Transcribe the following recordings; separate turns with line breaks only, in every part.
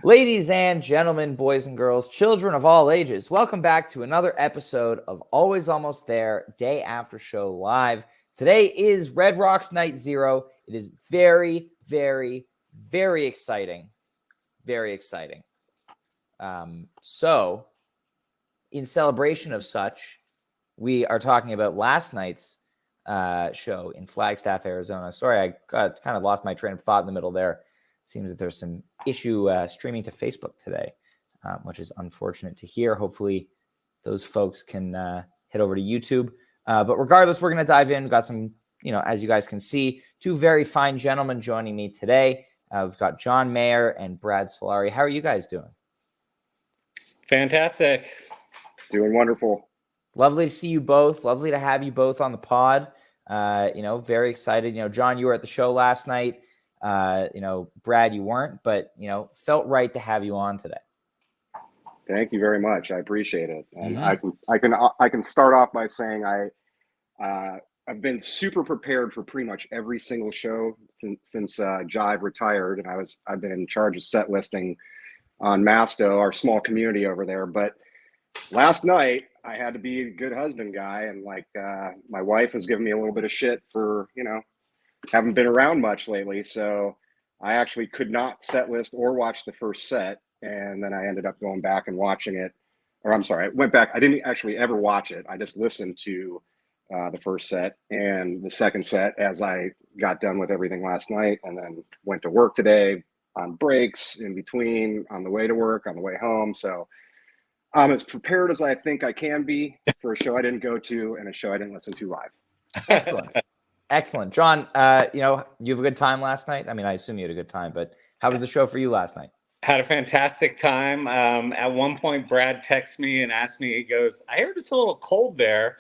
Ladies and gentlemen, boys and girls, children of all ages, welcome back to another episode of Always Almost There Day After Show Live. Today is Red Rocks Night Zero. It is very, very, very exciting. Very exciting. So, in celebration of such, we are talking about last night's show in Flagstaff, Arizona. Sorry, I kind of lost my train of thought in the middle there. Seems that there's some issue streaming to Facebook today, which is unfortunate to hear. Hopefully those folks can head over to YouTube. But regardless, we're going to dive in. We've got some, as you guys can see, two very fine gentlemen joining me today. We've got John Mayer and Brad Solari. How are you guys doing?
Fantastic.
Doing wonderful.
Lovely to see you both. Lovely to have you both on the pod. Very excited. John, you were at the show last night. Brad, you weren't, but, felt right to have you on today.
Thank you very much. I appreciate it. And I can start off by saying I've been super prepared for pretty much every single show since Jive retired, and I've been in charge of set listing on Masto, our small community over there. But last night I had to be a good husband guy, and my wife was giving me a little bit of shit for haven't been around much lately, so I actually could not set list or watch the first set, and then I ended up going back and watching it. Or I'm sorry, I went back. I didn't actually ever watch it. I just listened to the first set and the second set as I got done with everything last night, and then went to work today on breaks in between, on the way to work, on the way home. So I'm as prepared as I think I can be for a show I didn't go to and a show I didn't listen to live.
Excellent. Excellent. John, you have a good time last night? I mean, I assume you had a good time, but how was the show for you last night?
Had a fantastic time. At one point, Brad texted me and asked me, he goes, I heard it's a little cold there.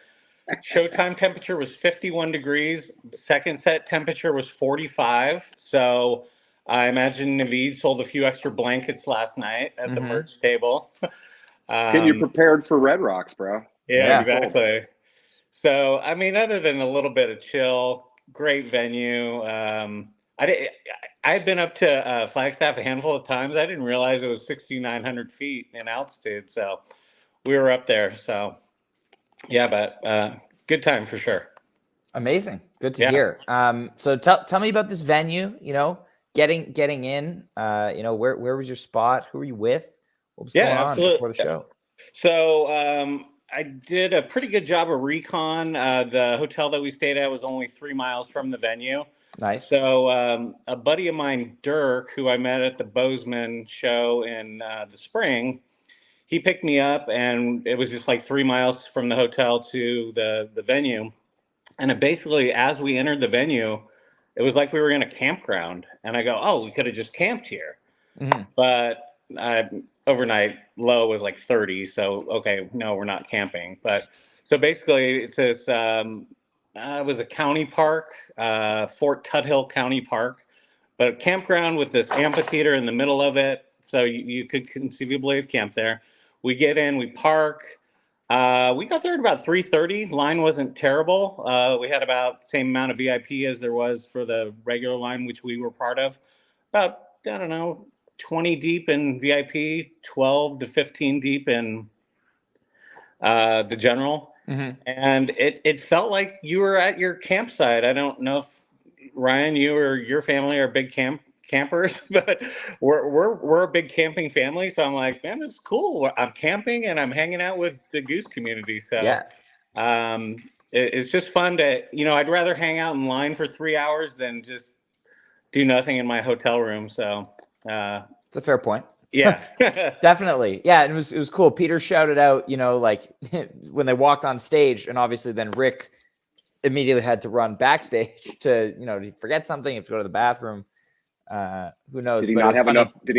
Showtime temperature was 51 degrees. Second set temperature was 45. So I imagine Naveed sold a few extra blankets last night at the merch table.
Getting you prepared for Red Rocks, bro.
Yeah, exactly. So, I mean, other than a little bit of chill, great venue. I've been up to Flagstaff a handful of times. I didn't realize it was 6,900 feet in altitude. So we were up there. So, yeah, but good time for sure.
Amazing. Good to hear. So tell me about this venue, getting in, where was your spot? Who were you with? What was going on before the show?
So, I did a pretty good job of recon. The hotel that we stayed at was only 3 miles from the venue.
Nice.
So a buddy of mine, Dirk, who I met at the Bozeman show in the spring, he picked me up, and it was just like 3 miles from the hotel to the venue. And basically, as we entered the venue, it was like we were in a campground. And I go, oh, we could have just camped here. Mm-hmm. But overnight low was like 30. So, okay, no, we're not camping. But so basically it's this, it was a county park, Fort Tuthill County Park, but a campground with this amphitheater in the middle of it. So you could conceivably have camped there. We get in, we park. We got there at about 3:30. Line wasn't terrible. We had about the same amount of VIP as there was for the regular line, which we were part of. About, I don't know, 20 deep in VIP, 12 to 15 deep in the general. Mm-hmm. And it felt like you were at your campsite. I don't know if, Ryan, you or your family are big campers, but we're a big camping family. So I'm like, man, this is cool. I'm camping and I'm hanging out with the Goose community. So it's just fun to, I'd rather hang out in line for 3 hours than just do nothing in my hotel room. So
it's a fair point.
Yeah,
definitely. Yeah. And it was cool. Peter shouted out, when they walked on stage, and obviously then Rick immediately had to run backstage to, to forget something, have to go to the bathroom. Who knows?
Did he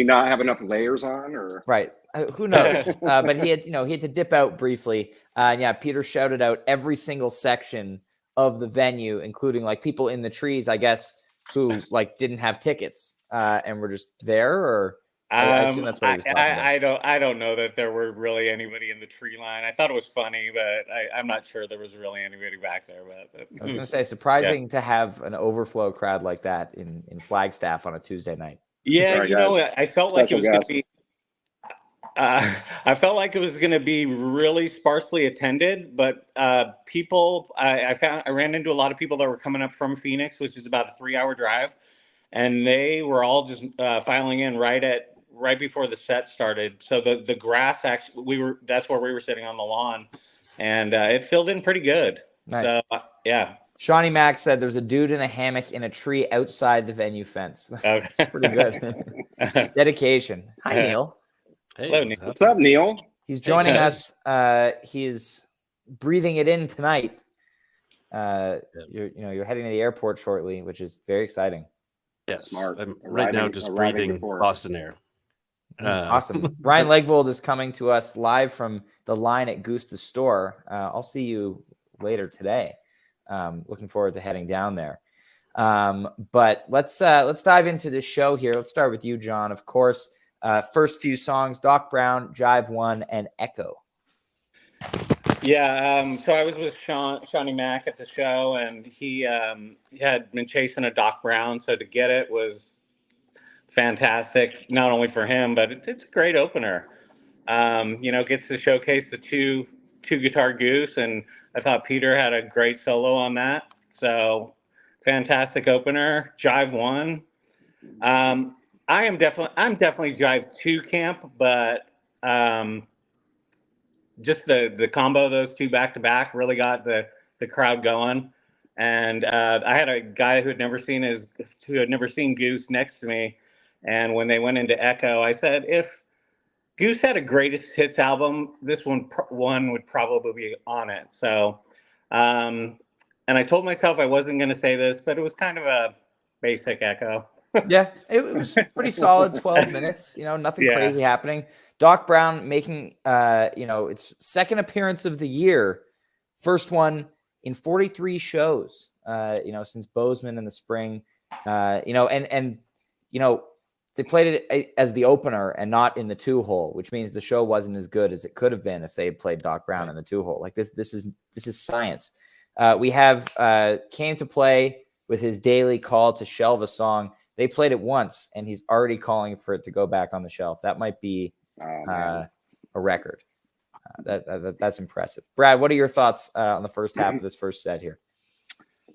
not have enough layers on, or?
Right. Who knows? But he had to dip out briefly. Peter shouted out every single section of the venue, including people in the trees, I guess, who didn't have tickets and were just there, or I assume that's what he was talking about.
I don't know that there were really anybody in the tree line. I thought it was funny, but I'm not sure there was really anybody back there. But
I was going to say, surprising to have an overflow crowd like that in Flagstaff on a Tuesday night.
Yeah,
Sorry, guys.
I felt like it
Special
was going to
guest.
be. I felt like it was going to be really sparsely attended, but people, I ran into a lot of people that were coming up from Phoenix, which is about a 3-hour drive, and they were all just filing in right before the set started. So the grass actually, that's where we were sitting on the lawn, and it filled in pretty good.
Nice.
So yeah.
Shawnee Mack said there's a dude in a hammock in a tree outside the venue fence.
Okay.
Pretty good. Dedication. Hi, Neil.
Hey,
Hello, Neil.
What's up, Neil?
He's joining
guys.
us. He is breathing it in tonight. You're heading to the airport shortly, which is very exciting.
Yes,
Smart.
I'm right now just breathing
before.
Boston air.
Awesome. Brian Legvold is coming to us live from the line at Goose the store. I'll see you later today. Looking forward to heading down there. But let's dive into this show here. Let's start with you, John. Of course, first few songs: Doc Brown, Jive 1, and Echo.
Yeah, so I was with Shawnee Mack at the show, and he had been chasing a Doc Brown, so to get it was fantastic, not only for him, but it's a great opener. Gets to showcase the two guitar Goose, and I thought Peter had a great solo on that. So fantastic opener. Jive 1. I'm definitely Jive 2 camp, but just the combo of those two back to back really got the crowd going. And I had a guy who had never seen Goose next to me, and when they went into Echo, I said, if Goose had a greatest hits album, this one would probably be on it. So, and I told myself I wasn't going to say this, but it was kind of a basic Echo.
Yeah, it was pretty solid 12 minutes. Nothing crazy happening. Doc Brown making its second appearance of the year, first one in 43 shows. Since Bozeman in the spring. They played it as the opener and not in the 2-hole, which means the show wasn't as good as it could have been if they had played Doc Brown in the 2-hole. Like this is science. We have came to play with his daily call to shelve a song. They played it once, and he's already calling for it to go back on the shelf. That might be a record. That's impressive. Brad, what are your thoughts on the first half of this first set here?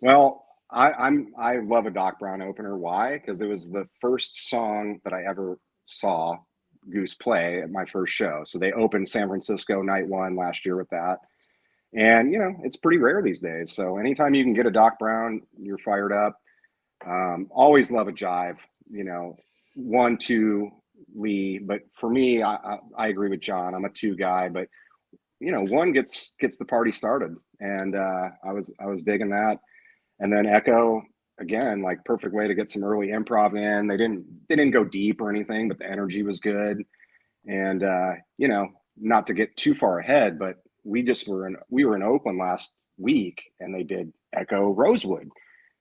Well, I love a Doc Brown opener. Why? Because it was the first song that I ever saw Goose play at my first show. So they opened San Francisco night 1 last year with that. And, it's pretty rare these days. So anytime you can get a Doc Brown, you're fired up. Always love a jive, 1, 2, Lee. But for me, I agree with John. I'm a 2 guy, but 1 gets the party started. And I was digging that. And then Echo, again, like perfect way to get some early improv in. They didn't go deep or anything, but the energy was good. And not to get too far ahead, but we were in Oakland last week, and they did Echo Rosewood.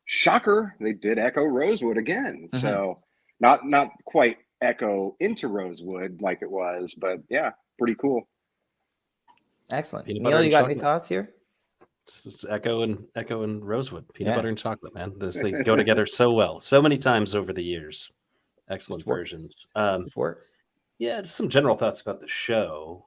Shocker, they did Echo Rosewood again. Mm-hmm. So not quite Echo into Rosewood like it was, but yeah, pretty cool.
Excellent. Neil, you got any thoughts here?
It's Echo and Rosewood, peanut butter and chocolate, man. They go together so well, so many times over the years. Excellent versions.
It works.
Yeah, just some general thoughts about the show.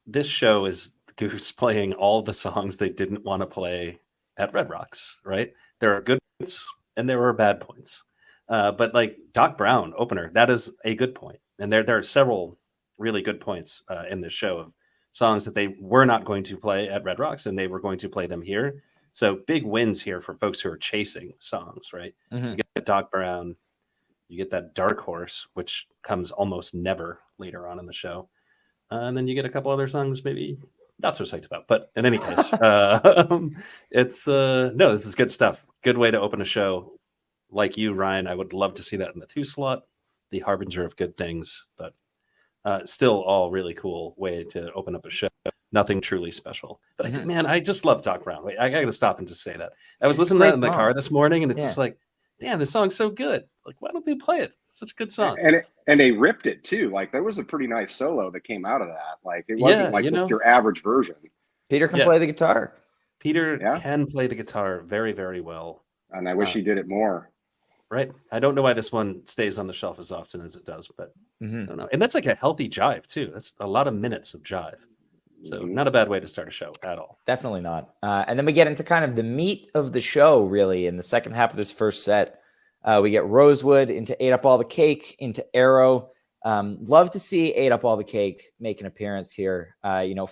This show is Goose playing all the songs they didn't want to play at Red Rocks, right? There are good points and there are bad points. But like Doc Brown opener, that is a good point. And there are several really good points in this show of songs that they were not going to play at Red Rocks, and they were going to play them here. So big wins here for folks who are chasing songs, right? Mm-hmm. You get Doc Brown, you get that Dark Horse, which comes almost never later on in the show. And then you get a couple other songs maybe not so psyched about. But in any case, this is good stuff. Good way to open a show. Like you, Ryan, I would love to see that in the 2 slot, the harbinger of good things, but still all really cool way to open up a show. Nothing truly special. But I just love Doc Brown. Wait, I got to stop and just say that. I was listening to that in the car this morning, and it's just like, damn, this song's so good. Like, why don't they play it? It's such a good song.
And they ripped it too. Like, there was a pretty nice solo that came out of that. Like, it wasn't just your average version.
Peter can play the guitar.
Peter can play the guitar very, very well.
And I wish he did it more.
right? I don't know why this one stays on the shelf as often as it does, but I
Mhm.
don't know. And that's like a healthy jive too. That's a lot of minutes of jive. So not a bad way to start a show at all.
Definitely not. And then we get into kind of the meat of the show, really, in the second half of this first set. We get Rosewood into Ate Up All the Cake, into Arrow. Love to see Ate Up All the Cake make an appearance here.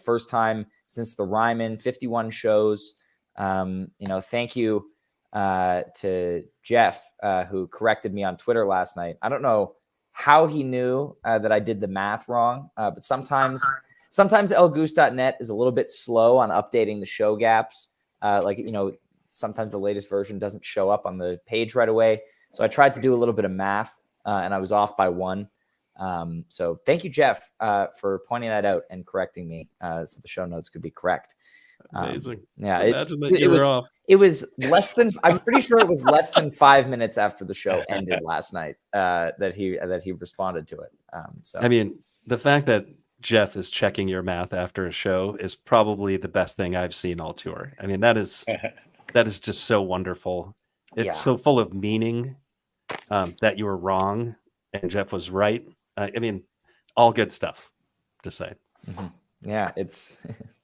First time since the Ryman, 51 shows. Thank you to Jeff, who corrected me on Twitter last night. I don't know how he knew that I did the math wrong, but sometimes lgoose.net is a little bit slow on updating the show gaps. Sometimes the latest version doesn't show up on the page right away. So I tried to do a little bit of math, and I was off by 1. So thank you, Jeff, for pointing that out and correcting me so the show notes could be correct.
Amazing.
Yeah,
Imagine that you were off.
It was less than. I'm pretty sure it was less than 5 minutes after the show ended last night that he responded to it.
I mean, the fact that Jeff is checking your math after a show is probably the best thing I've seen all tour. I mean, that is just so wonderful. It's so full of meaning that you were wrong and Jeff was right. I mean, all good stuff to say.
Mm-hmm. Yeah, it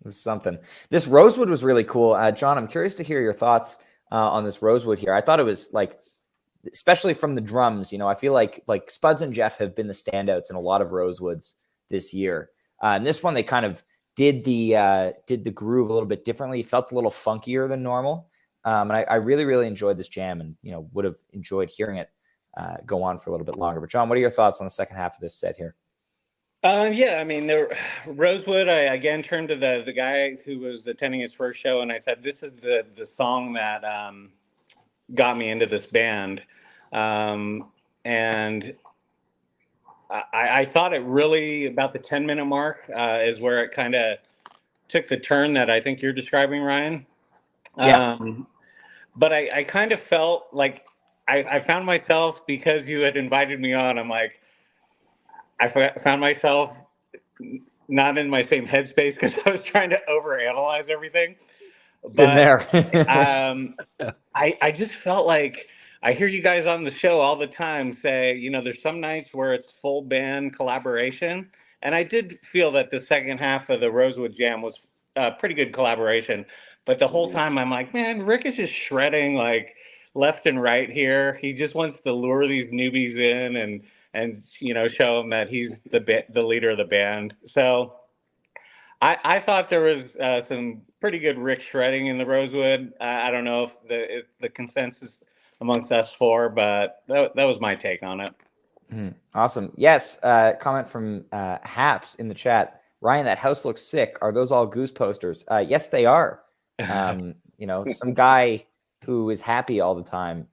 was something. This Rosewood was really cool. John, I'm curious to hear your thoughts on this Rosewood here. I thought it was like, especially from the drums, I feel like Spuds and Jeff have been the standouts in a lot of Rosewoods this year. And this one, they kind of did the groove a little bit differently. It felt a little funkier than normal. And I really, really enjoyed this jam and, would have enjoyed hearing it go on for a little bit longer. But John, what are your thoughts on the second half of this set here?
I mean, Rosewood, I again turned to the guy who was attending his first show, and I said, this is the song that got me into this band. And I thought it really, about the 10-minute mark, is where it kind of took the turn that I think you're describing, Ryan.
Yeah.
But I kind of felt like I found myself, because you had invited me on, I'm like, I found myself not in my same headspace because I was trying to overanalyze everything. But
been there.
I just felt like I hear you guys on the show all the time say, there's some nights where it's full band collaboration. And I did feel that the second half of the Rosewood Jam was pretty good collaboration. But the whole time I'm like, man, Rick is just shredding like left and right here. He just wants to lure these newbies in and show them that he's the leader of the band. So I thought there was some pretty good Rick shredding in the Rosewood. I don't know if the consensus amongst us four, but that was my take on it.
Awesome. Yes. Comment from Haps in the chat. Ryan, that house looks sick. Are those all Goose posters? Yes, they are. Some guy who is happy all the time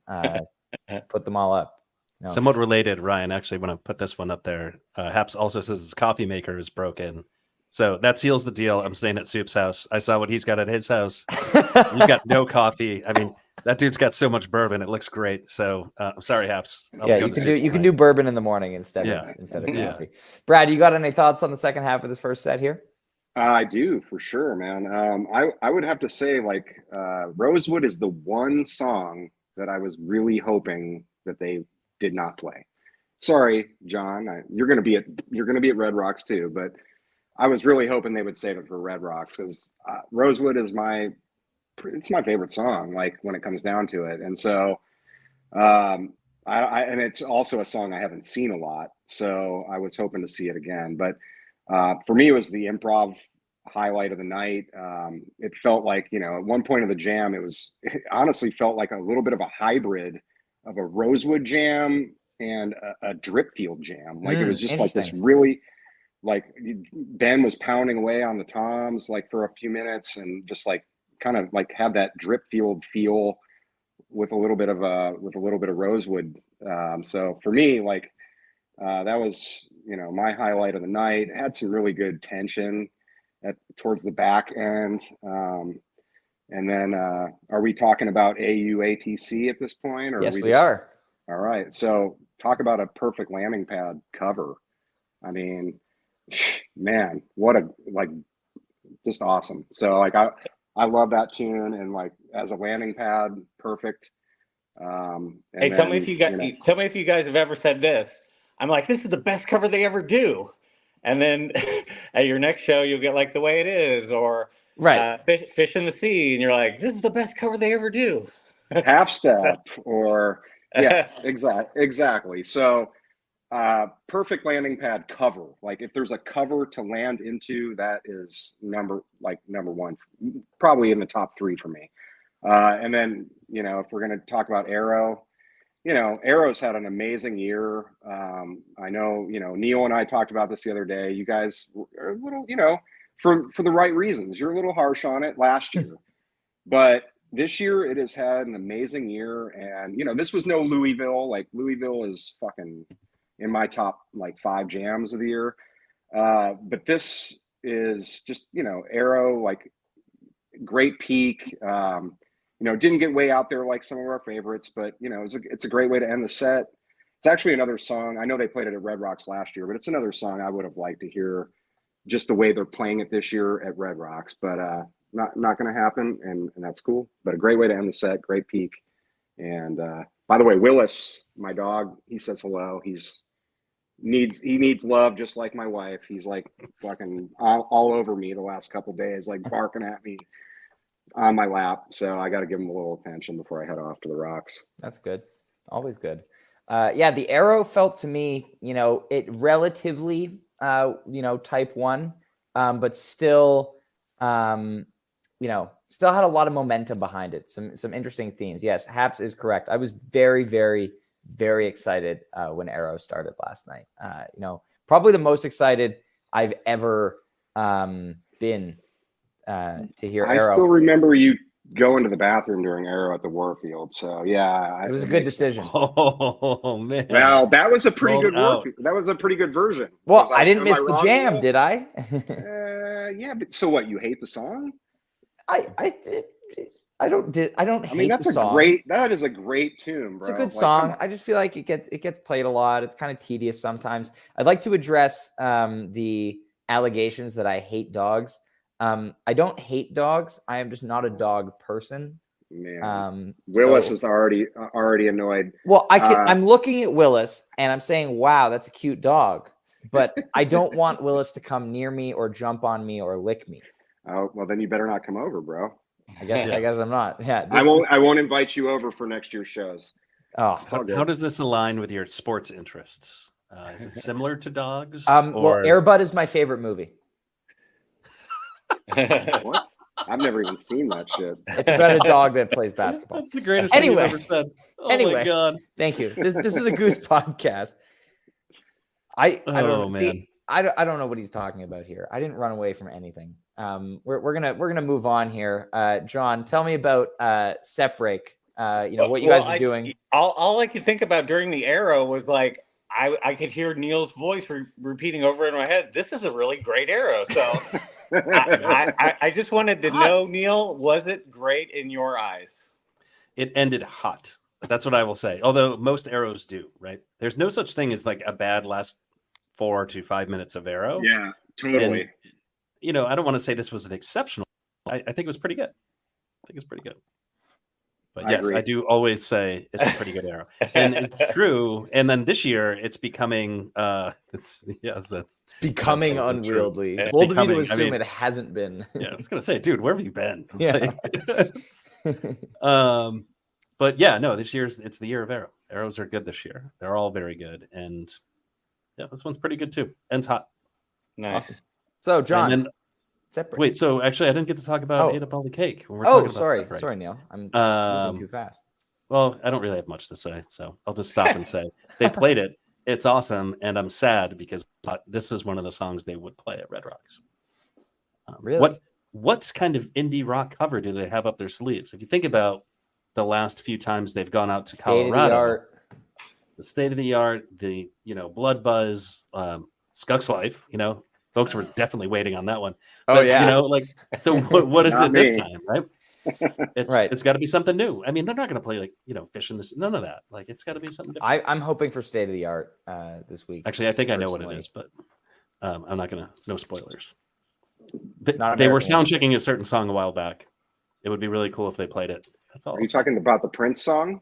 put them all up.
No. Somewhat related, Ryan, actually, when I put this one up there, Haps also says his coffee maker is broken. So that seals the deal. I'm staying at Soup's house. I saw what he's got at his house. He's got no coffee. I mean, that dude's got so much bourbon. It looks great. So I'm sorry, Haps.
You can do bourbon in the morning instead of coffee. Brad, you got any thoughts on the second half of this first set here?
I do, for sure, man. I would have to say, like, Rosewood is the one song that I was really hoping that they did not play. Sorry, John. You're gonna be at Red Rocks too, but I was really hoping they would save it for Red Rocks because Rosewood is my favorite song. Like when it comes down to it, and so and it's also a song I haven't seen a lot, so I was hoping to see it again. But for me, it was the improv highlight of the night. It felt like, at one point of the jam, it honestly felt like a little bit of a hybrid of a Rosewood jam and a Dripfield jam. Like it was just like this really, like Ben was pounding away on the toms like for a few minutes and just like kind of like had that Dripfield feel with a little bit of Rosewood. So for me, like that was, my highlight of the night. It had some really good tension towards the back end. And then are we talking about AUATC at this point? Or
yes, we are.
All right. So talk about a perfect landing pad cover. I mean, man, just awesome. So like I love that tune, and like as a landing pad, perfect.
Hey, tell me if you tell me if you guys have ever said this. I'm like, this is the best cover they ever do. And then at your next show, you'll get like The Way It Is or
Right.
Fish in the Sea. And you're like, this is the best cover they ever do.
Half Step or yeah, exactly. So perfect landing pad cover. Like if there's a cover to land into, that is number one, probably in the top 3 for me. And then, if we're going to talk about Arrow, Arrow's had an amazing year. I know, Neil and I talked about this the other day. You guys are a little, for the right reasons. You're a little harsh on it last year, but this year it has had an amazing year. And, this was no Louisville. Like Louisville is fucking in my top 5 jams of the year. But this is just, Arrow, like great peak. Didn't get way out there like some of our favorites, but it's a great way to end the set. It's actually another song. I know they played it at Red Rocks last year, but it's another song I would have liked to hear just the way they're playing it this year at Red Rocks. But not going to happen, and that's cool. But a great way to end the set. Great peak. And by the way, Willis, my dog, he says hello. He needs love just like my wife. He's like fucking all over me the last couple of days, like barking at me on my lap. So I got to give him a little attention before I head off to the rocks.
That's good. Always good. The Arrow felt to me, it relatively, type 1, but still, still had a lot of momentum behind it. Some interesting themes. Yes, Haps is correct. I was very, very, very excited when Arrow started last night. Probably the most excited I've ever been to hear Arrow.
I still remember you going to the bathroom during Arrow at the Warfield. So yeah,
it was a good decision.
Oh man!
Well, that was a pretty good Warfield. That was a pretty good version.
Well, I didn't miss the jam, did I?
Yeah, but so what? You hate the song?
I don't hate the song.
That is a great tune, bro.
It's a good song. I just feel like it gets played a lot. It's kind of tedious sometimes. I'd like to address the allegations that I hate dogs. I don't hate dogs. I am just not a dog person.
Man, Willis is already annoyed.
Well, I'm looking at Willis and I'm saying, wow, that's a cute dog. But I don't want Willis to come near me or jump on me or lick me.
Oh, well, then you better not come over, bro.
I guess I'm not. Yeah,
I won't invite you over for next year's shows.
Oh,
how does this align with your sports interests? Is it similar to dogs?
Well, Air Bud is my favorite movie.
What? I've never even seen that shit.
It's about a dog that plays basketball.
That's the greatest thing you've ever said. Oh my god!
Thank you. This is a Goose podcast. I don't know what he's talking about here. I didn't run away from anything. We're gonna move on here. John, tell me about Set Break. What you guys were doing.
All I could think about during the Arrow was like I could hear Neil's voice repeating over in my head. This is a really great Arrow. So I just wanted to know, Neil, was it great in your eyes?
It ended hot. That's what I will say. Although most Arrows do, right? There's no such thing as like a bad last 4 to 5 minutes of Arrow.
Yeah, totally.
And, I don't want to say this was an exceptional. I think it was pretty good. But yes, I do always say it's a pretty good Arrow, and it's true. And then this year, it's becoming it's
becoming unwieldy.
It's
Bold of you to assume it hasn't been.
Yeah, I was gonna say, dude, where have you been?
Yeah.
But yeah, no, this year's it's the year of Arrow. Arrows are good this year. They're all very good, and yeah, this one's pretty good too. Ends hot.
Nice.
Awesome. So, John.
And then, wait, so actually, I didn't get to talk about Ate Up All the Cake. When we're talking about
sorry.
that, right?
Sorry, Neil. I'm moving too fast.
Well, I don't really have much to say, so I'll just stop and say they played it. It's awesome, and I'm sad because this is one of the songs they would play at Red Rocks.
Really?
What kind of indie rock cover do they have up their sleeves? If you think about the last few times they've gone out to Colorado, the State of the Art, the Blood Buzz, Skunk's Life, folks were definitely waiting on that one. But, so what is it this time, right? It's got to be something new. I mean, they're not going to play Fish in this, none of that. Like, it's got to be something different.
I'm hoping for State of the Art this week.
Actually, I think I know what it is, but I'm not going to. No spoilers. They were sound checking a certain song a while back. It would be really cool if they played it. That's all.
Are you talking about the Prince song?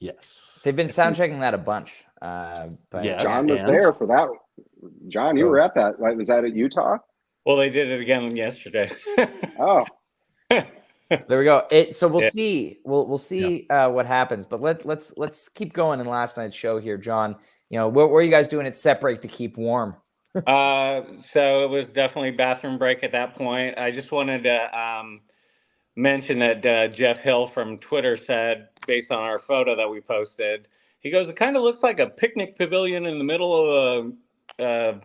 Yes.
They've been sound checking that a bunch. But
Yes.
John was
and-
there for that. John, you
Oh.
were at that. Like, was that at Utah?
Well, they did it again yesterday.
Oh,
there we go. So we'll
Yeah.
see. We'll see what happens. But let's keep going in last night's show here, John. You know, what were you guys doing at set break to keep warm?
So it was definitely bathroom break at that point. I just wanted to mention that Jeff Hill from Twitter said, based on our photo that we posted, he goes, "It kind of looks like a picnic pavilion in the middle of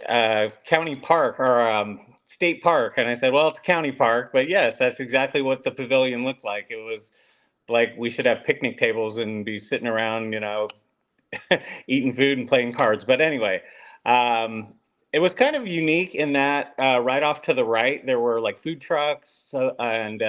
a county park or state park." And I said, "Well, it's a county park, but yes, that's exactly what the pavilion looked like. It was like we should have picnic tables and be sitting around, you know, eating food and playing cards." But anyway, it was kind of unique in that right off to the right, there were like food trucks and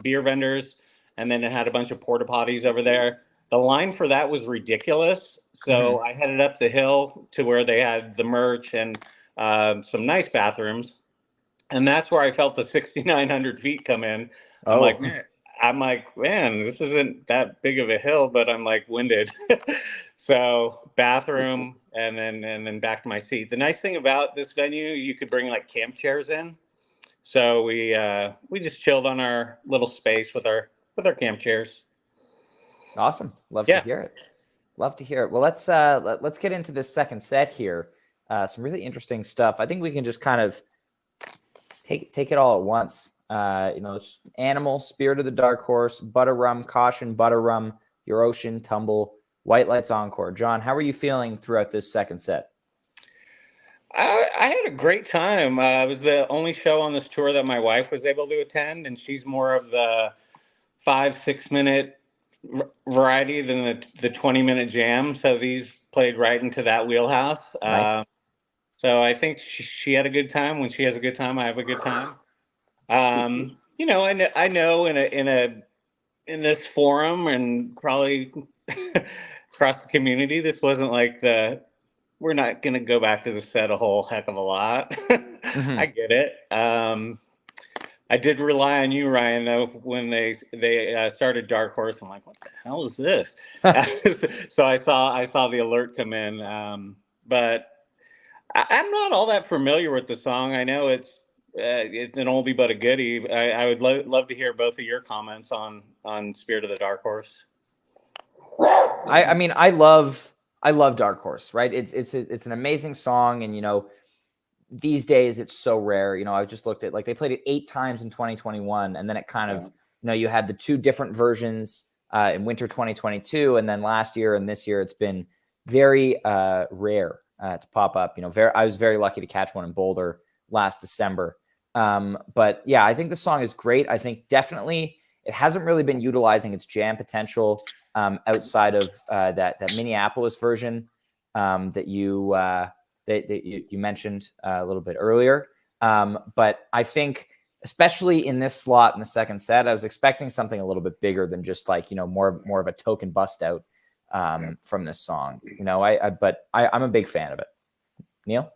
beer vendors. And then it had a bunch of porta potties over there. The line for that was ridiculous. So I headed up the hill to where they had the merch and some nice bathrooms. And that's where I felt the 6,900 feet come in. I'm like, man, this isn't that big of a hill, but I'm like winded. So bathroom and then back to my seat. The nice thing about this venue, you could bring like camp chairs in. So we just chilled on our little space with our camp chairs.
Awesome. Love to hear it. Love to hear it. Well, let's get into this second set here. Some really interesting stuff. I think we can just kind of take it all at once. You know, it's Animal, Spirit of the Dark Horse, Butter Rum, Caution, Butter Rum, Your Ocean, Tumble, White Lights Encore. John, how are you feeling throughout this second set?
I had a great time. It was the only show on this tour that my wife was able to attend, and she's more of the 5-6 minute variety than the 20-minute jam. So these played right into that wheelhouse.
Nice.
So I think she had a good time. When she has a good time, I have a good time. You know, I know in this forum and probably across the community, this wasn't like we're not going to go back to the set a whole heck of a lot. I get it. I did rely on you, Ryan, though, when they started Dark Horse. I'm like, what the hell is this? So I saw the alert come in, but I'm not all that familiar with the song. I know it's an oldie but a goodie. I would love to hear both of your comments on Spirit of the Dark Horse.
I mean, I love Dark Horse, right? It's an amazing song, and you know, these days it's so rare. You know, I just looked at, like, they played it 8 times in 2021, and then it kind of, you know, you had the 2 different versions in winter 2022, and then last year and this year it's been very rare to pop up. You know, I was very lucky to catch one in Boulder last December. But yeah, I think the song is great. I think definitely it hasn't really been utilizing its jam potential outside of that Minneapolis version that you mentioned a little bit earlier. But I think, especially in this slot in the second set, I was expecting something a little bit bigger than just, like, you know, more of a token bust out from this song. You know, but I'm a big fan of it. Neil?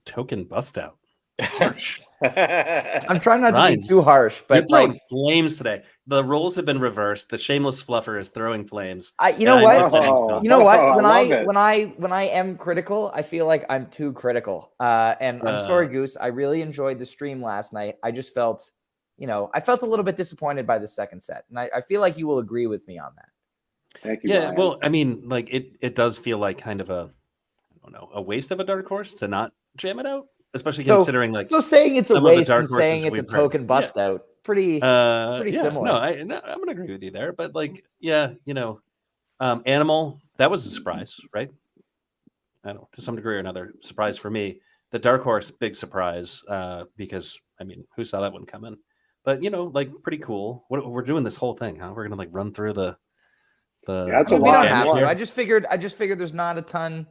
Token bust out. Harsh.
I'm trying not
Ryan,
to be too harsh, but
you're throwing
like,
flames today. The roles have been reversed. The shameless fluffer is throwing flames.
you know what?
Oh,
You know what?
I love it.
When I am critical, I feel like I'm too critical. And I'm sorry, Goose. I really enjoyed the stream last night. I just felt, you know, I felt a little bit disappointed by the second set, and I feel like you will agree with me on that.
Thank you.
Yeah,
Ryan.
well, I mean, like it does feel like kind of a waste of a Dark Horse to not jam it out, especially considering, like,
so saying it's a waste and saying it's a token bust out, pretty similar.
No, I'm gonna agree with you there, but like, yeah, you know, Animal, that was a surprise, right? I don't know, to some degree or another, surprise for me. The Dark Horse, big surprise, because I mean, who saw that one coming? But, you know, like, pretty cool. We're doing this whole thing, huh? We're gonna, like, run through the.
That's a
We
lot.
don't have to.
Here.
I just figured there's not a ton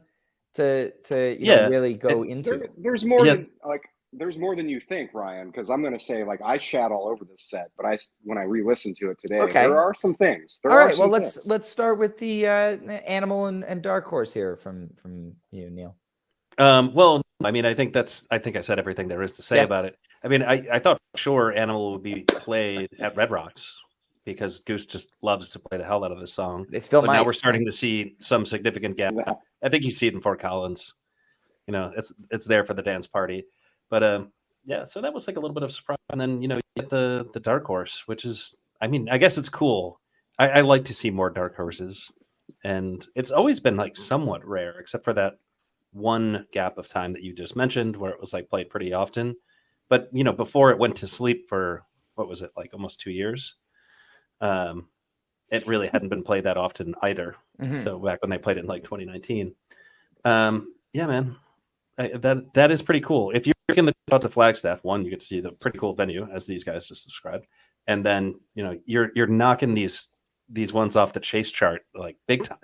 to you know, really go into.
There's more than you think, Ryan. Because I'm going to say, like, I shat all over this set, but when I re-listened to it today, there are some things.
All right, well, let's start with the Animal and Dark Horse here from you, Neil.
Well, I mean, I think I said everything there is to say about it. I mean, I thought sure Animal would be played at Red Rocks, because Goose just loves to play the hell out of this song.
They still
But
might.
now we're starting to see some significant gap. I think you see it in Fort Collins. You know, it's there for the dance party. But yeah, so that was like a little bit of a surprise. And then, you know, you get the dark horse, which is, I mean, I guess it's cool. I like to see more dark horses. And it's always been like somewhat rare, except for that one gap of time that you just mentioned where it was like played pretty often. But, you know, before it went to sleep for, what was it, like almost 2 years? It really hadn't been played that often either.
Mhm.
So back when they played it in like 2019. Yeah, man, that is pretty cool. If you're looking out to Flagstaff, one, you get to see the pretty cool venue as these guys just described, and then you know you're knocking these ones off the chase chart like big time,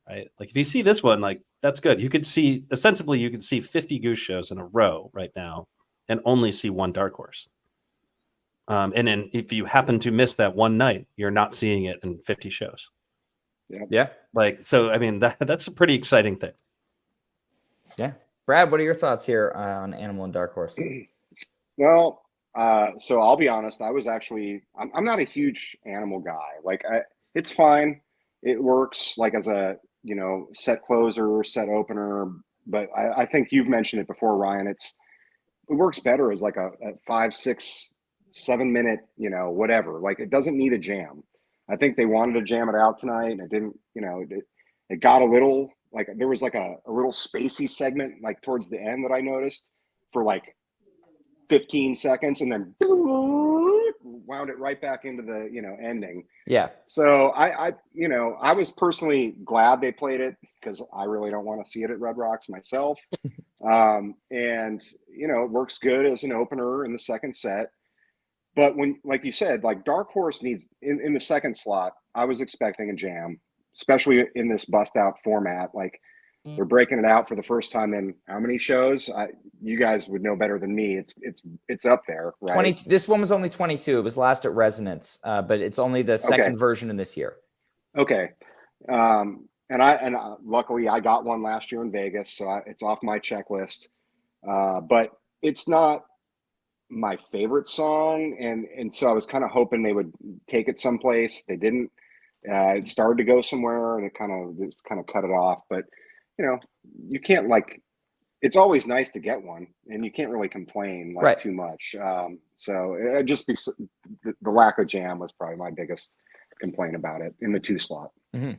right? Like if you see this one, like that's good. You could see ostensibly you could see 50 Goose shows in a row right now, and only see one dark horse. And then if you happen to miss that one night, you're not seeing it in 50 shows.
Yeah.
Like so, I mean that's a pretty exciting thing.
Yeah. Brad, what are your thoughts here on Animal and Dark Horse?
Well, so I'll be honest. I'm not a huge Animal guy. Like, it's fine. It works like as a, you know, set closer, set opener. But I think you've mentioned it before, Ryan. It works better as like a 5, 6, 7 minute, you know, whatever. Like, it doesn't need a jam. I think they wanted to jam it out tonight, and it didn't. You know, it got a little. Like there was like a little spacey segment like towards the end that I noticed for like 15 seconds and then wound it right back into the, you know, ending.
Yeah.
So I you know, I was personally glad they played it because I really don't want to see it at Red Rocks myself. And you know, it works good as an opener in the second set. But when, like you said, like Dark Horse needs in the second slot, I was expecting a jam, especially in this bust out format. Like they're breaking it out for the first time in how many shows? You guys would know better than me. It's up there, right?
20. This one was only 22. It was last at Resonance, but it's only the second version in this year.
Okay. Luckily I got one last year in Vegas, so it's off my checklist. But it's not my favorite song, and so I was kind of hoping they would take it someplace. They didn't. It started to go somewhere, and it kind of cut it off. But you know, you can't like. It's always nice to get one, and you can't really complain like too much. So it just be the lack of jam was probably my biggest complaint about it in the 2 slot.
Mm-hmm.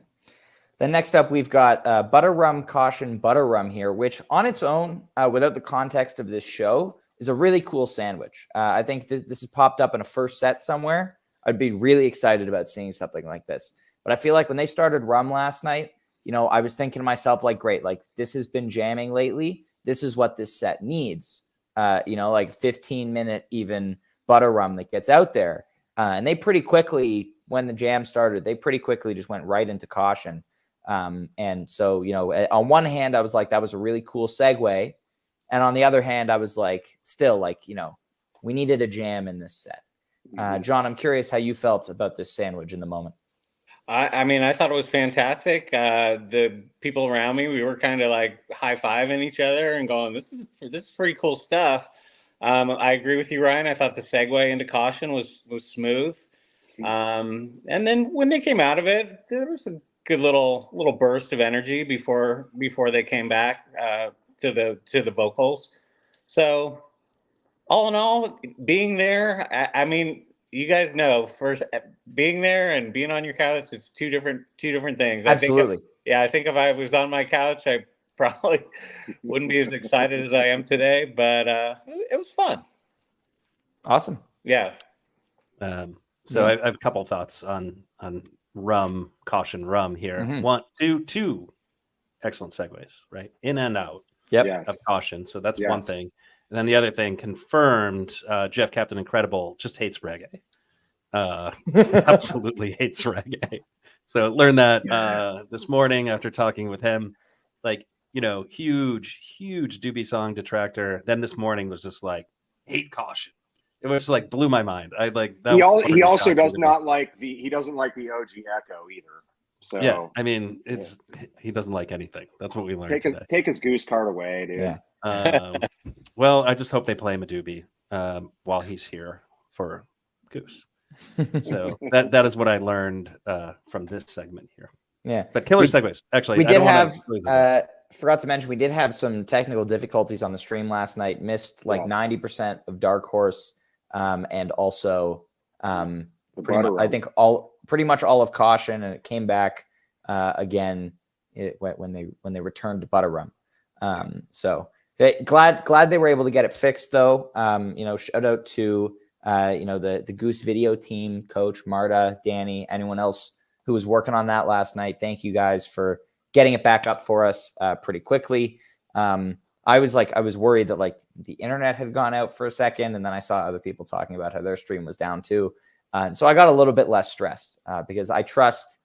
Then next up, we've got Butter Rum Caution Butter Rum here, which on its own, without the context of this show, is a really cool sandwich. I think this has popped up in a first set somewhere. I'd be really excited about seeing something like this. But I feel like when they started rum last night, you know, I was thinking to myself, like, great, like this has been jamming lately. This is what this set needs. You know, like 15-minute even butter rum that gets out there. And they pretty quickly, when the jam started, they pretty quickly just went right into Caution. And so, you know, on one hand, I was like, that was a really cool segue. And on the other hand, I was like, still like, you know, we needed a jam in this set. John, I'm curious how you felt about this sandwich in the moment.
I mean, I thought it was fantastic. The people around me, we were kind of like high-fiving each other and going, this is pretty cool stuff. I agree with you, Ryan. I thought the segue into Caution was smooth. And then when they came out of it, there was a good little burst of energy before they came back to the vocals. So all in all, being there, I mean, you guys know, first being there and being on your couch, it's two different things.
Absolutely.
I think if I was on my couch, I probably wouldn't be as excited as I am today, but it was fun.
Awesome.
Yeah.
I have a couple thoughts on rum, Caution rum here.
Mm-hmm.
Two excellent segues, right? In and out
of
Caution. So that's one thing. And then the other thing, confirmed, Jeff Captain Incredible just hates reggae. Absolutely hates reggae. So learned that this morning after talking with him. Like, you know, huge Doobie Song detractor. Then this morning was just like, hate Caution. It was like blew my mind. I like that.
He also does not like he doesn't like the OG Echo either. So
yeah, I mean, he doesn't like anything. That's what we learned today.
Take his Goose card away, dude.
Yeah.
Well, I just hope they play him a doobie while he's here for Goose. So that is what I learned from this segment here.
Yeah.
But killer segues. Actually,
We
I
did
don't wanna
have,
lose it.
forgot to mention, we did have some technical difficulties on the stream last night. Missed like
Yes.
90% of Dark Horse, and also
The
pretty much,
butter
I
rum.
think pretty much all of Caution, and it came back again when they returned to Butter Rum. So glad they were able to get it fixed though. Shout out to the Goose video team, Coach Marta, Danny, anyone else who was working on that last night. Thank you guys for getting it back up for us pretty quickly. I was worried that like the internet had gone out for a second, and then I saw other people talking about how their stream was down too. So I got a little bit less stressed because I trust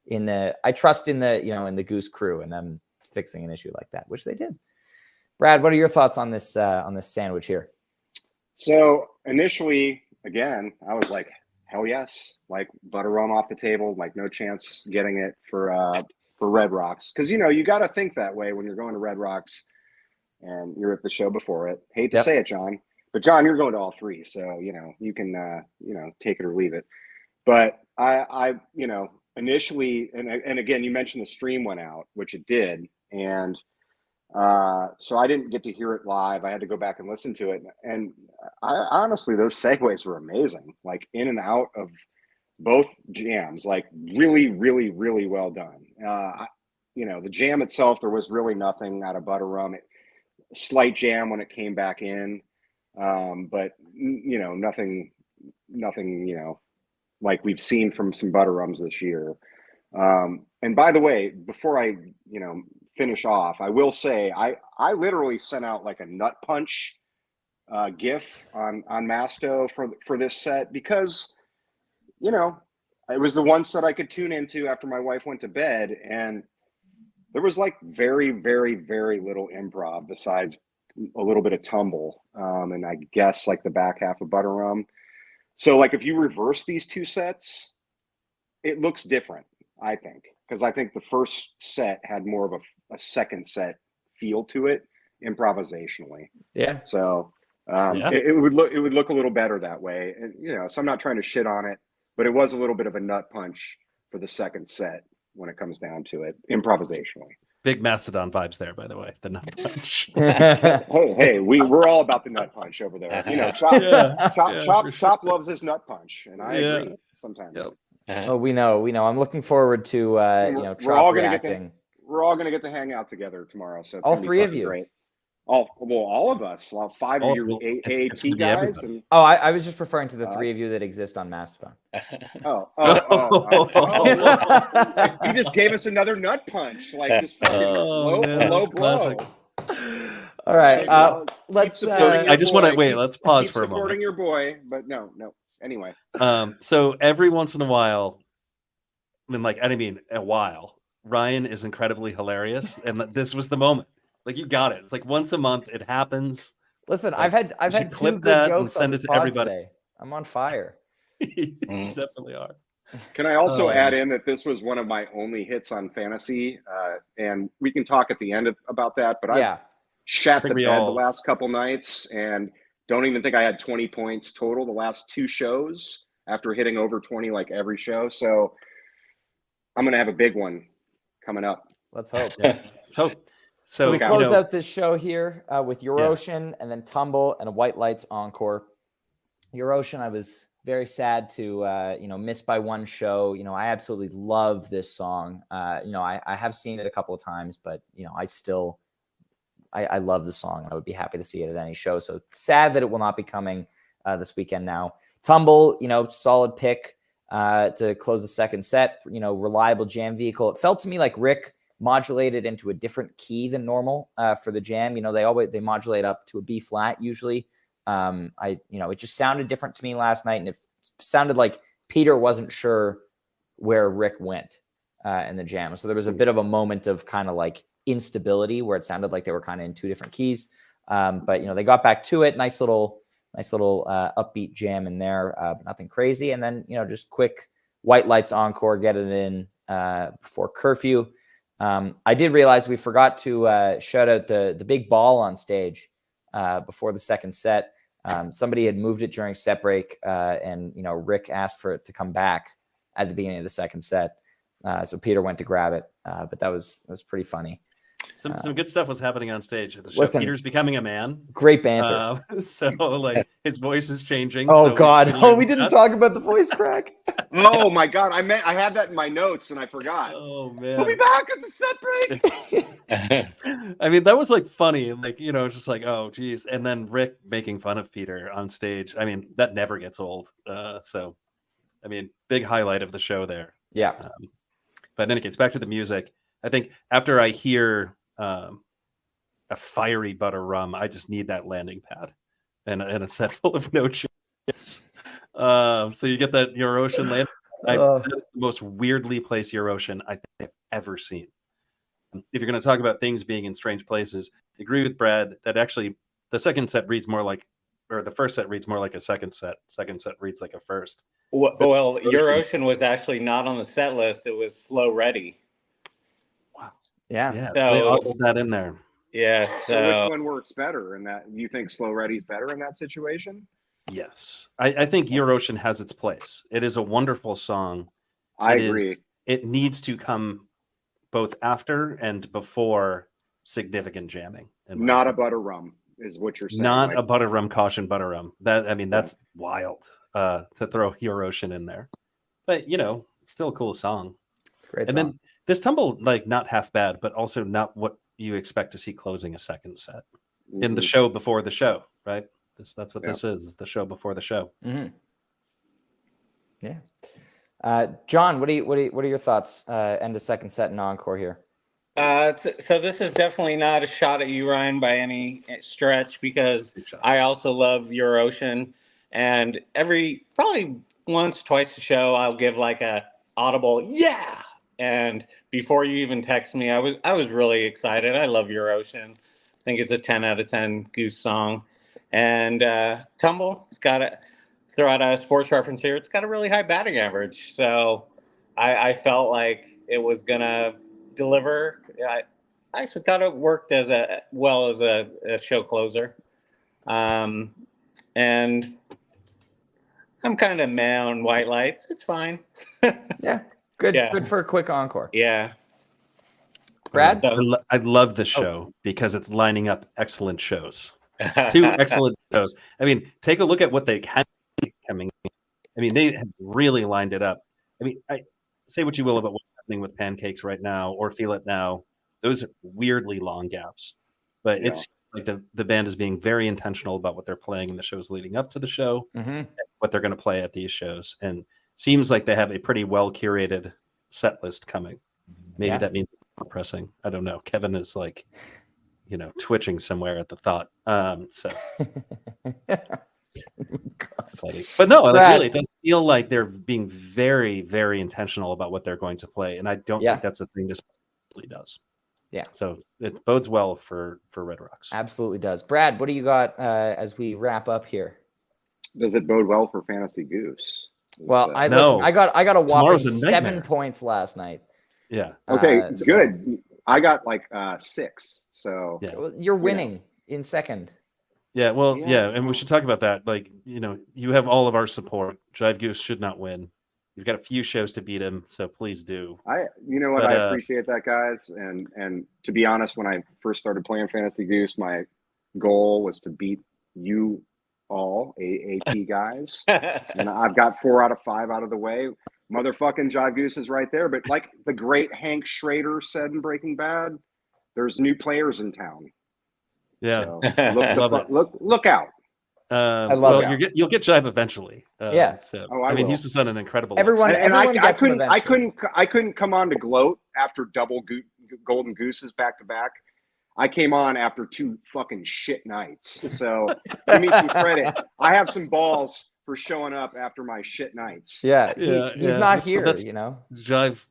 in the Goose crew and them fixing an issue like that, which they did. Brad, what are your thoughts on this sandwich here?
So initially, again, I was like, hell yes, like butter rum off the table, like no chance getting it for Red Rocks, because you got to think that way when you're going to Red Rocks and you're at the show before it. Hate to say it, John, but John, you're going to all three, so you can take it or leave it. But I initially, and again, you mentioned the stream went out, which it did, and so I didn't get to hear it live. I had to go back and listen to it, and honestly, those segues were amazing, like in and out of both jams, like really, really, really well done. The jam itself, there was really nothing out of butter rum. Slight jam when it came back in, but nothing, like we've seen from some butter rums this year. And by the way, before I finish off, I will say I literally sent out like a nut punch GIF on Masto for this set, because it was the one set I could tune into after my wife went to bed, and there was like very, very, very little improv besides a little bit of tumble, and I guess like the back half of butter rum. So like if you reverse these two sets, it looks different, I think, because I think the first set had more of a second set feel to it improvisationally.
Yeah.
So it would look a little better that way, and so I'm not trying to shit on it, but it was a little bit of a nut punch for the second set when it comes down to it, improvisationally.
Big Mastodon vibes there, by the way. The nut punch.
hey, we're all about the nut punch over there. Chop loves his nut punch, and I agree sometimes.
Yep.
Oh, we know. I'm looking forward to
we're all gonna get to hang out together tomorrow. So
all three of you.
Great. All of us. 5 of you AAT guys. And
I was just referring to the three of you that exist on Mastodon.
You just gave us another nut punch, like just fucking low blow.
Classic.
All right, let's.
I just want to wait. Let's pause for a moment.
Supporting your boy, but no. Anyway,
so every once in a while, a while, Ryan is incredibly hilarious, and this was the moment. Like, you got it. It's like once a month it happens.
Listen,
like,
I've had
clip
two good
that
jokes
and send
on
it to
pod
everybody.
today. I'm on fire.
You definitely are.
Can I also add in that this was one of my only hits on fantasy, and we can talk at the end about that. But I shat the bed the last couple nights, and don't even think I had 20 points total the last two shows after hitting over 20 like every show. So I'm gonna have a big one coming up.
Let's hope.
Let's hope. So
we close out this show here with Your Ocean, and then Tumble and a White Lights encore. Your Ocean, I was very sad to miss by one show. I absolutely love this song. I have seen it a couple of times, but I love the song. I would be happy to see it at any show. So sad that it will not be coming this weekend now. Tumble, solid pick to close the second set. Reliable jam vehicle. It felt to me like Rick modulated into a different key than normal for the jam. They modulate up to a B flat usually. It just sounded different to me last night, and it sounded like Peter wasn't sure where Rick went in the jam. So there was a bit of a moment of kind of like instability where it sounded like they were kind of in two different keys. But they got back to it. Nice little upbeat jam in there, but nothing crazy. And then just quick White Lights encore, get it in before curfew. I did realize we forgot to shout out the big ball on stage before the second set. Somebody had moved it during set break, and Rick asked for it to come back at the beginning of the second set. So Peter went to grab it, but that was pretty funny.
Some good stuff was happening on stage at the show.
Listen,
Peter's becoming a man.
Great banter.
So like his voice is changing.
Oh
so
God! We didn't talk about the voice crack.
Oh my God! I had that in my notes and I forgot.
Oh man!
We'll be back at the set break.
I mean, that was like funny, like just like, oh geez, and then Rick making fun of Peter on stage. I mean, that never gets old. So, I mean, big highlight of the show there.
Yeah.
But in any case, back to the music. I think after I hear a fiery butter rum, I just need that landing pad and a set full of no chips. So you get that Eurosian land. That's the most weirdly placed Eurosian I think I've ever seen. If you're going to talk about things being in strange places, I agree with Brad that actually the second set reads more like, or the first set reads more like a second set. Second set reads like a first.
Well, Eurosian was actually not on the set list. It was Slow Ready.
Yeah.
So they also that in there.
Yeah.
So which one works better in that? You think Slow Ready's better in that situation?
Yes. I think Eurosian has its place. It is a wonderful song.
I agree.
It needs to come both after and before significant jamming.
Not a butter rum is what you're saying.
Not a butter rum caution butter rum. That's wild to throw Eurosian in there. But still a cool song.
Great
and
song.
then this tumble, like not half bad, but also not what you expect to see closing a second set in the show before the show, right? That's what this is the show before the show.
Mm-hmm. Yeah. John, what are your thoughts? End of second set and encore here.
So this is definitely not a shot at you, Ryan, by any stretch, because I also love Eurosian, and probably once, twice a show, I'll give like a audible yeah. And before you even text me, I was really excited. I love Eurosian. I think it's a 10 out of 10 Goose song. And Tumble, it's got to throw out a sports reference here. It's got a really high batting average. So I felt like it was going to deliver. I actually thought it worked as a show closer. And I'm kind of meh on White Lights. It's fine.
Yeah. Good. Yeah. Good for a quick encore.
Yeah.
Brad?
I love the show because it's lining up excellent shows. 2 excellent shows. I mean, take a look at what they had coming. I mean, they have really lined it up. I mean, say what you will about what's happening with Pancakes right now or Feel It Now. Those are weirdly long gaps. But it's like the band is being very intentional about what they're playing in the shows leading up to the show, and what they're going to play at these shows. And seems like they have a pretty well curated set list coming. Maybe that means pressing. I don't know. Kevin is like, twitching somewhere at the thought. So, but no, really, it does feel like they're being very, very intentional about what they're going to play, and I don't think that's a thing this really does. Yeah. So it bodes well for Red Rocks.
Absolutely does. Brad, what do you got as we wrap up here?
Does it bode well for Fantasy Goose?
Well, I got a whopping 7 points last night.
Yeah.
Okay, good. I got like 6. So
well, you're winning in second.
Yeah, well, and we should talk about that. Like, you have all of our support. Jive Goose should not win. You've got a few shows to beat him, so please do.
I appreciate that, guys. And to be honest, when I first started playing Fantasy Goose, my goal was to beat you all AAP guys, and I've got 4 out of 5 out of the way. Motherfucking Jive Goose is right there. But like the great Hank Schrader said in Breaking Bad, there's new players in town.
Yeah,
so look out.
I love it. You'll get Jive eventually. So I mean, he's just done an incredible.
I couldn't come on to gloat after double Golden Gooses back to back. I came on after 2 fucking shit nights. So give me some credit. I have some balls for showing up after my shit nights.
Yeah, he's not here.
Jive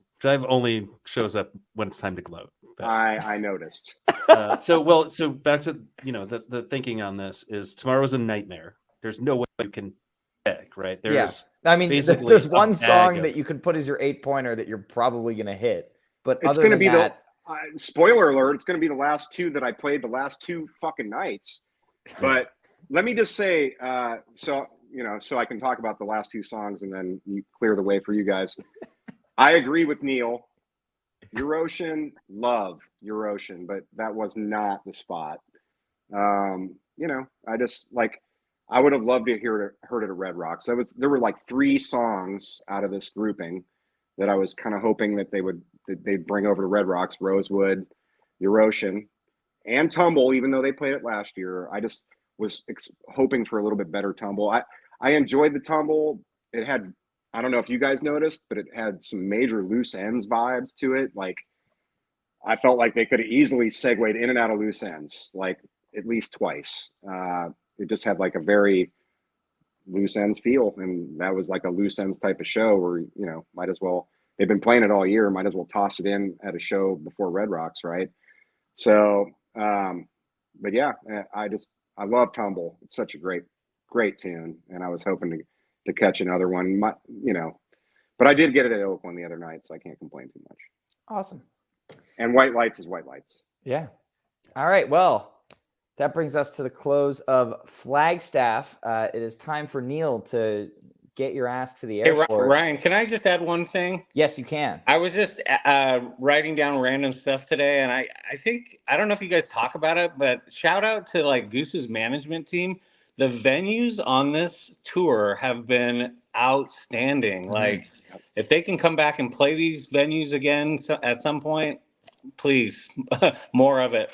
only shows up when it's time to gloat.
I noticed.
So back to the thinking on this is tomorrow's a nightmare. There's no way you can pick, right? There's
there's one song that you can put as your 8-pointer that you're probably gonna hit, but
it's
other than
be
that,
spoiler alert, it's gonna be the last 2 that I played the last 2 fucking nights. But let me just say, so I can talk about the last two songs and then you clear the way for you guys. I agree with Neil. Eurocian, love Eurocian, but that was not the spot. I just I would have loved to heard it at Red Rocks. There were like 3 songs out of this grouping that I was kind of hoping that they'd bring over to Red Rocks: Rosewood, Eurocian, and Tumble. Even though they played it last year, I just was hoping for a little bit better Tumble. I enjoyed the Tumble. It had, I don't know if you guys noticed, but it had some major loose ends vibes to it. Like, I felt like they could have easily segued in and out of loose ends, like at least twice. It just had like a very loose ends feel, and that was like a loose ends type of show where might as well, they've been playing it all year, might as well toss it in at a show before Red Rocks, right? So, but yeah, I love Tumble. It's such a great tune, and I was hoping to catch another one, but I did get it at Oakland the other night, so I can't complain too much.
Awesome.
And White Lights is White Lights.
Yeah. All right. Well, that brings us to the close of Flagstaff. It is time for Neil to get your ass to the airport.
Hey, Ryan, can I just add one thing?
Yes, you can.
I was just writing down random stuff today, and I think, I don't know if you guys talk about it, but shout out to like Goose's management team. The venues on this tour have been outstanding. Like, if they can come back and play these venues again at some point, please, more of it.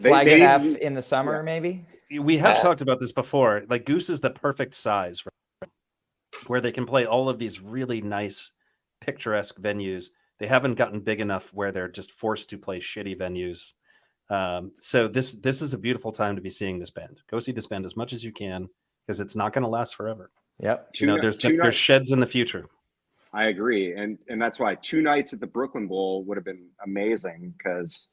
Flagstaff in the summer, maybe?
We have talked about this before. Like, Goose is the perfect size, right? Where they can play all of these really nice, picturesque venues. They haven't gotten big enough where they're just forced to play shitty venues. So this is a beautiful time to be seeing this band. Go see this band as much as you can, because it's not going to last forever.
Yep.
There's sheds in the future.
I agree, and that's why 2 nights at the Brooklyn Bowl would have been amazing. Because,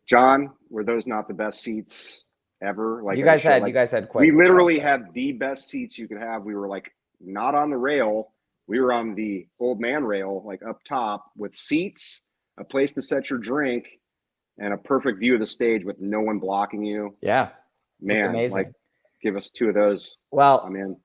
John, were those not the best seats ever? Like,
you guys had quite.
We literally had the best seats you could have. We were like not on the rail. We were on the old man rail, like up top, with seats, a place to set your drink, and a perfect view of the stage with no one blocking you.
Yeah.
Man,
amazing.
like, give us 2 of those.
Well,
I'm in.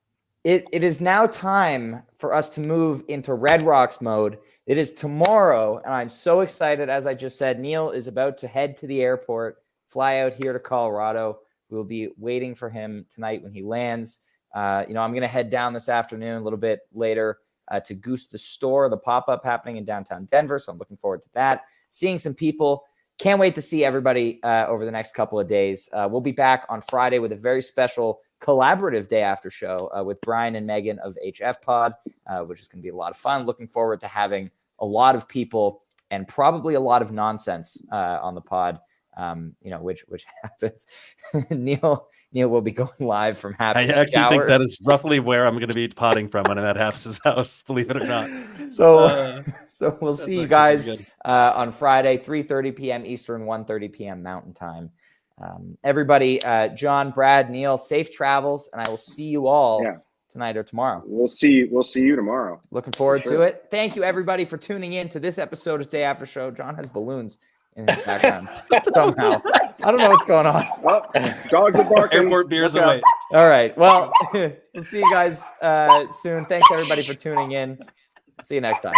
It is now time for us to move into Red Rocks mode. It is tomorrow, and I'm so excited. As I just said, Neil is about to head to the airport, fly out here to Colorado. We'll be waiting for him tonight when he lands. I'm going to head down this afternoon a little bit later to Goose the Store, the pop-up happening in downtown Denver. So I'm looking forward to that. Seeing some people. Can't wait to see everybody over the next couple of days. We'll be back on Friday with a very special collaborative day after show with Brian and Megan of HF Pod, which is going to be a lot of fun. Looking forward to having a lot of people and probably a lot of nonsense on the pod, which happens. Neil will be going live from Haps'
I actually
shower.
think that is roughly where I'm going to be potting from when I'm at Haps' house, believe it or not.
So we'll see you guys on Friday, 3:30 p.m. Eastern, 1:30 p.m. Mountain Time. Everybody, John, Brad, Neil, safe travels, and I will see you all tonight or tomorrow.
We'll see you tomorrow.
Looking forward to it. Thank you, everybody, for tuning in to this episode of Day After Show. John has balloons in his background somehow. I don't know what's going on.
Oh, dogs are barking.
Airport beers away.
All right. Well, we'll see you guys soon. Thanks, everybody, for tuning in. See you next time.